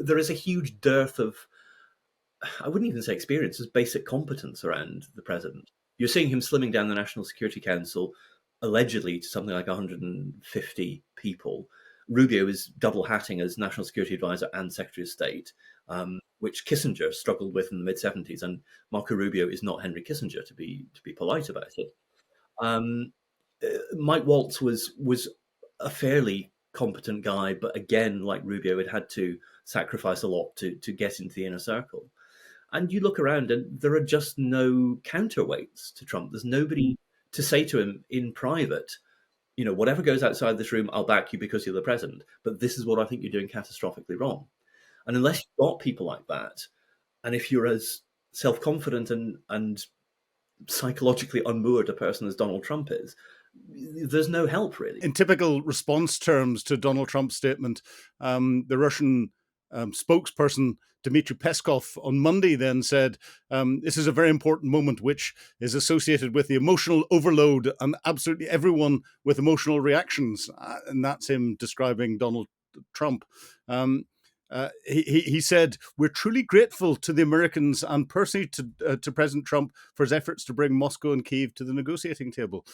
there is a huge dearth of, I wouldn't even say experience, as basic competence around the president. You're seeing him slimming down the National Security Council allegedly to something like 150 people. Rubio is double hatting as National Security Advisor and Secretary of State, which Kissinger struggled with in the mid-70s. And Marco Rubio is not Henry Kissinger, to be polite about it. Mike Waltz was a fairly competent guy, but again, like Rubio, had to sacrifice a lot to get into the inner circle. And you look around and there are just no counterweights to Trump. There's nobody to say to him in private, whatever goes outside this room, I'll back you because you're the president. But this is what I think you're doing catastrophically wrong. And unless you've got people like that, and if you're as self-confident and psychologically unmoored a person as Donald Trump is, there's no help, really. In typical response terms to Donald Trump's statement, the Russian spokesperson Dmitry Peskov on Monday then said, this is a very important moment which is associated with the emotional overload and absolutely everyone with emotional reactions. And that's him describing Donald Trump. He said, we're truly grateful to the Americans and personally to President Trump for his efforts to bring Moscow and Kyiv to the negotiating table.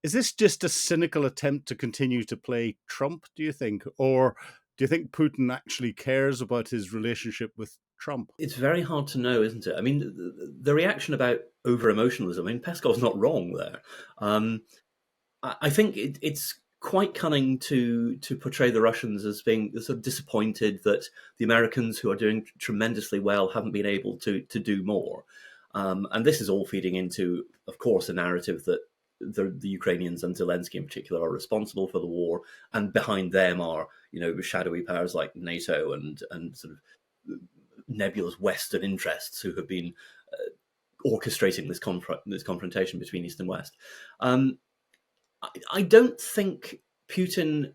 Is this just a cynical attempt to continue to play Trump, do you think? Or do you think Putin actually cares about his relationship with Trump? It's very hard to know, isn't it? I mean, the reaction about over-emotionalism, Peskov's not wrong there. I think it's quite cunning to portray the Russians as being sort of disappointed that the Americans, who are doing tremendously well, haven't been able to do more. And this is all feeding into, of course, a narrative that the Ukrainians and Zelensky in particular are responsible for the war, and behind them are, shadowy powers like NATO and sort of nebulous Western interests who have been orchestrating this confrontation between East and West. I don't think Putin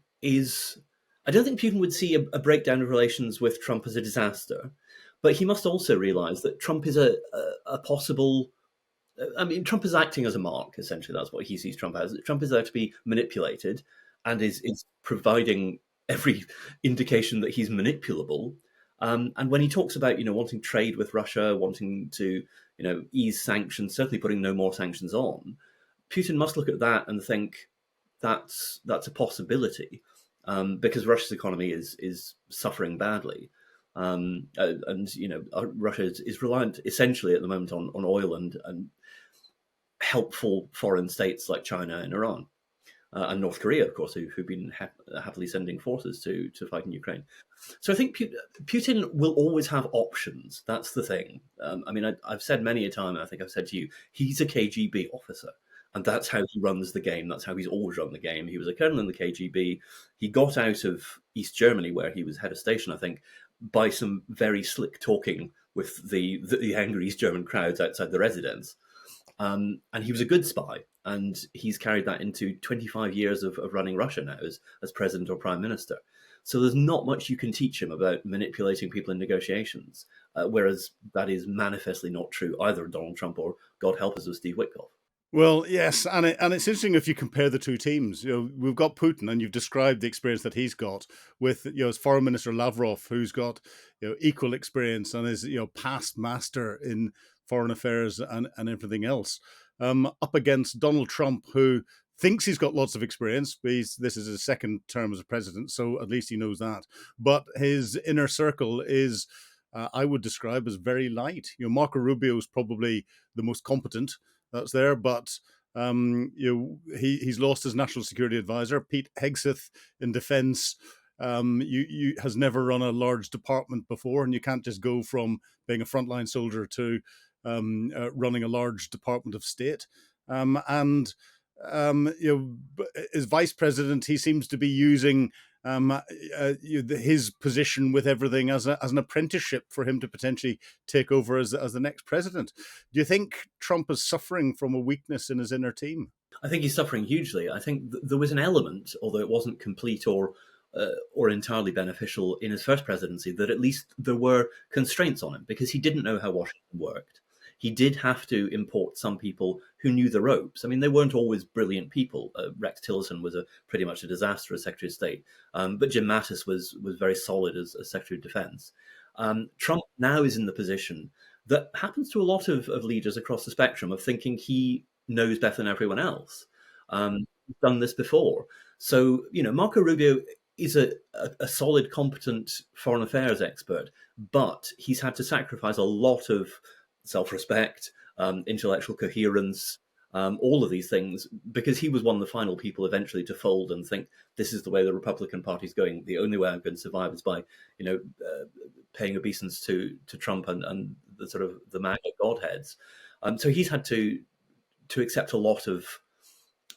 would see a breakdown of relations with Trump as a disaster, but he must also realize that Trump is a possible. Trump is acting as a mark, essentially. That's what he sees Trump as. Trump is there to be manipulated and is providing every indication that he's manipulable. And when he talks about, wanting trade with Russia, wanting to, ease sanctions, certainly putting no more sanctions on, Putin must look at that and think that's a possibility, because Russia's economy is suffering badly. Russia is reliant essentially at the moment on oil and helpful foreign states like China and Iran, and North Korea, of course, who've been happily sending forces to fight in Ukraine. So I think Putin will always have options. That's the thing. I've said many a time, and I think I've said to you, he's a KGB officer. And that's how he runs the game. That's how he's always run the game. He was a colonel in the KGB. He got out of East Germany, where he was head of station, I think, by some very slick talking with the angry East German crowds outside the residence. And he was a good spy. And he's carried that into 25 years of running Russia now as president or prime minister. So there's not much you can teach him about manipulating people in negotiations, whereas that is manifestly not true either of Donald Trump or, God help us, of Steve Witkoff. Well, yes, and it's interesting if you compare the two teams. We've got Putin, and you've described the experience that he's got with, as Foreign Minister Lavrov, who's got equal experience and is past master in foreign affairs and everything else, up against Donald Trump, who thinks he's got lots of experience. This is his second term as a president, so at least he knows that. But his inner circle is, I would describe as very light. Marco Rubio is probably the most competent that's there, but he's lost his national security advisor. Pete Hegseth in defense has never run a large department before, and you can't just go from being a frontline soldier to running a large department of state. As vice president, he seems to be using his position with everything as an apprenticeship for him to potentially take over as the next president. Do you think Trump is suffering from a weakness in his inner team? I think he's suffering hugely. I think there was an element, although it wasn't complete or entirely beneficial in his first presidency, that at least there were constraints on him because he didn't know how Washington worked. he did have to import some people who knew the ropes. I mean, they weren't always brilliant people. Rex Tillerson was pretty much a disaster as Secretary of State, but Jim Mattis was very solid as Secretary of Defense. Trump now is in the position that happens to a lot of leaders across the spectrum of thinking he knows better than everyone else. He's done this before. So, Marco Rubio is a solid, competent foreign affairs expert, but he's had to sacrifice a lot of self-respect, intellectual coherence, all of these things, because he was one of the final people eventually to fold and think, this is the way the Republican Party's going. The only way I'm going to survive is by, paying obeisance to Trump and the sort of the MAGA godheads. So he's had to accept a lot of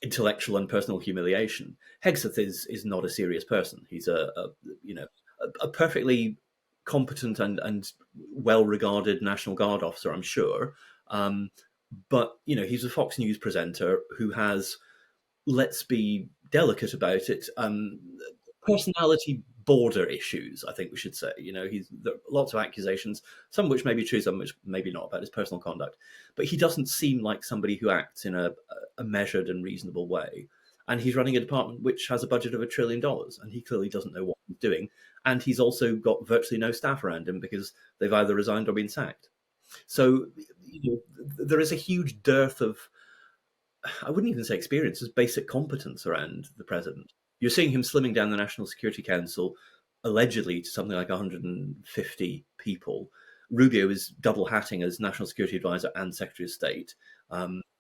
intellectual and personal humiliation. Hegseth is not a serious person. He's a perfectly competent and well-regarded National Guard officer, I'm sure. But he's a Fox News presenter who has, let's be delicate about it, personality border issues, I think we should say. There are lots of accusations, some of which may be true, some of which maybe not, about his personal conduct. But he doesn't seem like somebody who acts in a measured and reasonable way. And he's running a department which has a budget of $1 trillion, and he clearly doesn't know what he's doing. And he's also got virtually no staff around him because they've either resigned or been sacked. So there is a huge dearth of, I wouldn't even say experience, as basic competence around the president. You're seeing him slimming down the National Security Council allegedly to something like 150 people. Rubio is double hatting as National Security Advisor and Secretary of State,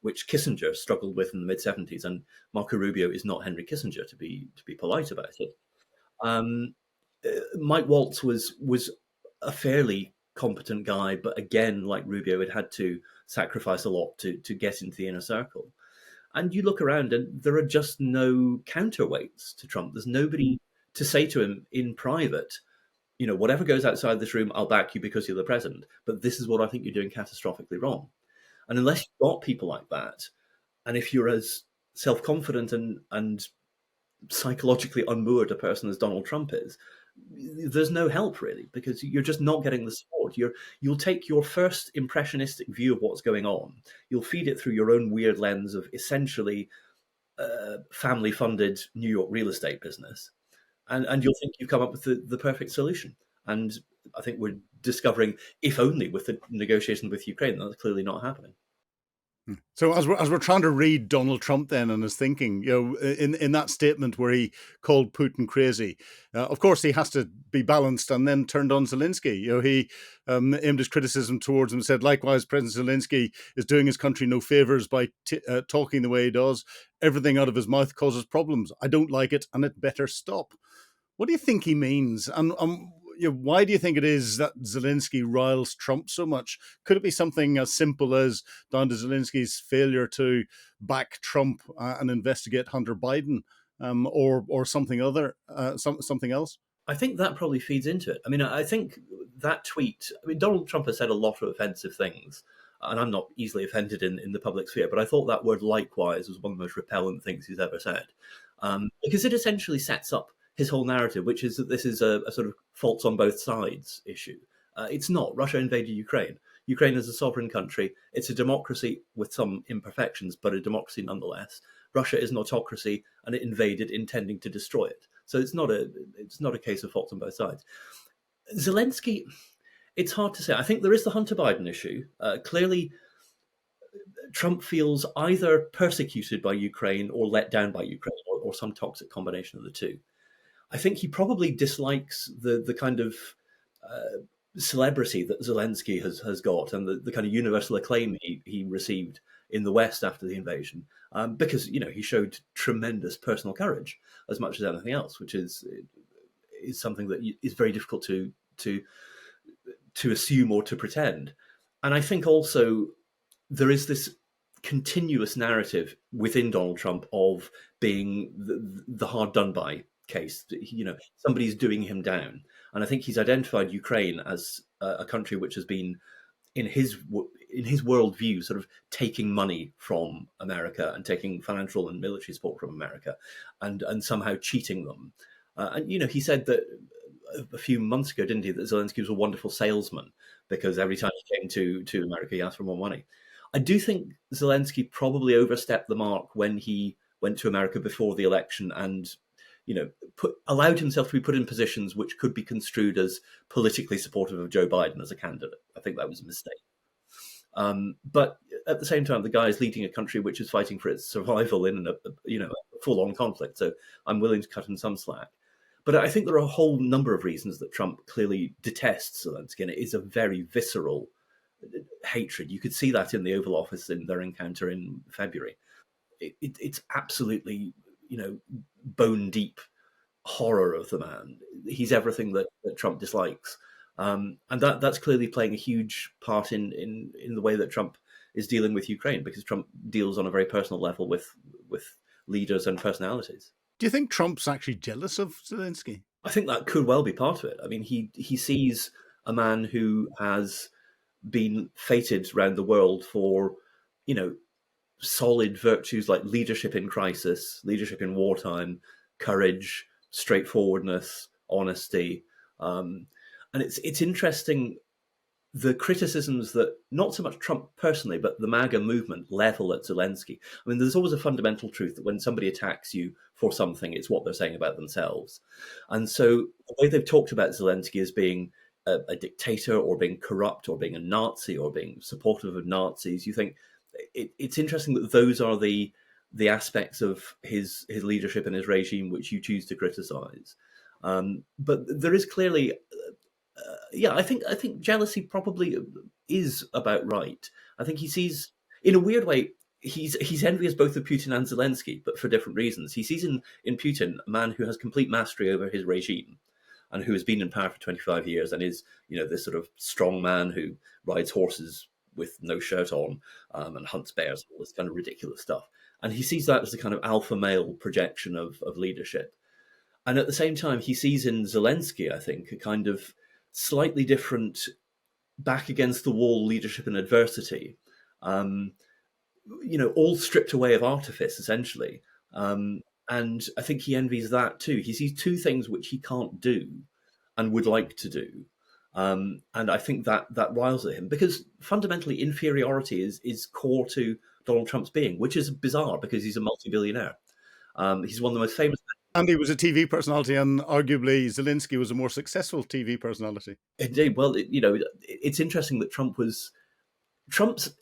which Kissinger struggled with in the mid-70s, and Marco Rubio is not Henry Kissinger, to be polite about it. Mike Waltz was a fairly competent guy, but again, like Rubio, had to sacrifice a lot to get into the inner circle. And you look around and there are just no counterweights to Trump. There's nobody to say to him in private, whatever goes outside this room, I'll back you because you're the president. But this is what I think you're doing catastrophically wrong. And unless you've got people like that, and if you're as self-confident and psychologically unmoored a person as Donald Trump is, there's no help really, because you're just not getting the support. You'll take your first impressionistic view of what's going on, you'll feed it through your own weird lens of essentially family-funded New York real estate business, and you'll think you've come up with the perfect solution. And I think we're discovering, if only with the negotiations with Ukraine, that's clearly not happening. So as we're trying to read Donald Trump then and his thinking, in that statement where he called Putin crazy, of course he has to be balanced and then turned on Zelensky. He aimed his criticism towards him and said, likewise, President Zelensky is doing his country no favors by talking the way he does. Everything out of his mouth causes problems. I don't like it, and it better stop. What do you think he means? And why do you think it is that Zelensky riles Trump so much? Could it be something as simple as down to Zelensky's failure to back Trump and investigate Hunter Biden, or something something else? I think that probably feeds into it. I mean, I think that tweet. I mean, Donald Trump has said a lot of offensive things, and I'm not easily offended in the public sphere. But I thought that word "likewise" was one of the most repellent things he's ever said, because it essentially sets up his whole narrative, which is that this is a sort of faults on both sides issue. It's not. Russia invaded Ukraine. Ukraine is a sovereign country. It's a democracy with some imperfections, but a democracy nonetheless. Russia is an autocracy, and it invaded intending to destroy it. So it's not a case of faults on both sides. Zelensky, it's hard to say. I think there is the Hunter Biden issue. Clearly, Trump feels either persecuted by Ukraine or let down by Ukraine, or some toxic combination of the two. I think he probably dislikes the kind of celebrity that Zelensky has got, and the kind of universal acclaim he received in the West after the invasion, because he showed tremendous personal courage as much as anything else, which is something that is very difficult to assume or to pretend. And I think also there is this continuous narrative within Donald Trump of being the hard done by case. Somebody's doing him down, and I think he's identified Ukraine as a country which has been, in his worldview, sort of taking money from America and taking financial and military support from America, and somehow cheating them. And he said that a few months ago, didn't he, that Zelensky was a wonderful salesman because every time he came to America, he asked for more money. I do think Zelensky probably overstepped the mark when he went to America before the election and, allowed himself to be put in positions which could be construed as politically supportive of Joe Biden as a candidate. I think that was a mistake. But at the same time, the guy is leading a country which is fighting for its survival in a full-on conflict. So I'm willing to cut him some slack. But I think there are a whole number of reasons that Trump clearly detests Zelensky, and it is a very visceral hatred. You could see that in the Oval Office in their encounter in February. It's absolutely, bone deep horror of the man. He's everything that Trump dislikes. And that's clearly playing a huge part in the way that Trump is dealing with Ukraine, because Trump deals on a very personal level with leaders and personalities. Do you think Trump's actually jealous of Zelensky? I think that could well be part of it. I mean, he sees a man who has been feted around the world for, solid virtues like leadership in crisis, leadership in wartime, courage, straightforwardness, honesty. And it's interesting, the criticisms that not so much Trump personally, but the MAGA movement level at Zelensky. I mean, there's always a fundamental truth that when somebody attacks you for something, it's what they're saying about themselves. And so the way they've talked about Zelensky as being a dictator or being corrupt or being a Nazi or being supportive of Nazis, you think it's interesting that those are the aspects of his leadership and his regime which you choose to criticize. But there is clearly... I think jealousy probably is about right. I think he sees, in a weird way, he's envious both of Putin and Zelensky, but for different reasons. He sees in Putin a man who has complete mastery over his regime and who has been in power for 25 years and is, this sort of strong man who rides horses with no shirt on and hunts bears, all this kind of ridiculous stuff. And he sees that as a kind of alpha male projection of leadership. And at the same time, he sees in Zelensky, I think, a kind of slightly different, back against the wall leadership in adversity, all stripped away of artifice, essentially. And I think he envies that too. He sees two things which he can't do and would like to do. And I think that riles at him, because fundamentally inferiority is core to Donald Trump's being, which is bizarre because he's a multi-billionaire. He's one of the most famous. And he was a TV personality, and arguably Zelensky was a more successful TV personality. Indeed. Well, it's interesting that Trump's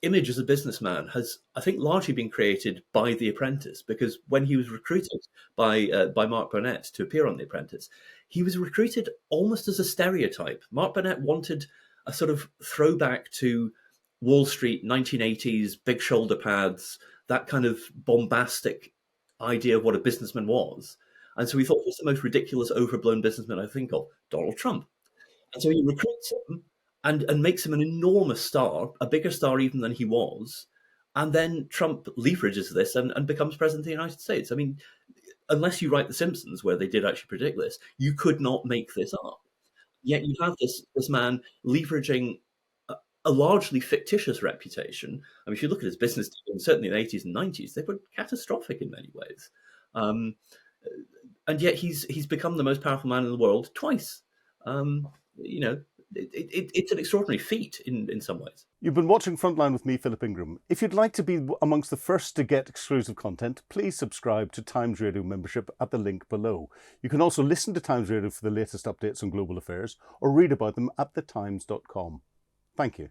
image as a businessman has, I think, largely been created by The Apprentice, because when he was recruited by Mark Burnett to appear on The Apprentice, he was recruited almost as a stereotype. Mark Burnett wanted a sort of throwback to Wall Street, 1980s, big shoulder pads, that kind of bombastic idea of what a businessman was. And so he thought, who's the most ridiculous, overblown businessman I think of? Donald Trump. And so he recruits him and makes him an enormous star, a bigger star even than he was. And then Trump leverages this and becomes president of the United States. I mean, unless you write The Simpsons, where they did actually predict this, you could not make this up. Yet you have this man leveraging a largely fictitious reputation. I mean, if you look at his business dealings, certainly in the 80s and 90s, they were catastrophic in many ways. And yet he's become the most powerful man in the world twice. It's an extraordinary feat in some ways. You've been watching Frontline with me, Philip Ingram. If you'd like to be amongst the first to get exclusive content, please subscribe to Times Radio membership at the link below. You can also listen to Times Radio for the latest updates on global affairs or read about them at thetimes.com. Thank you.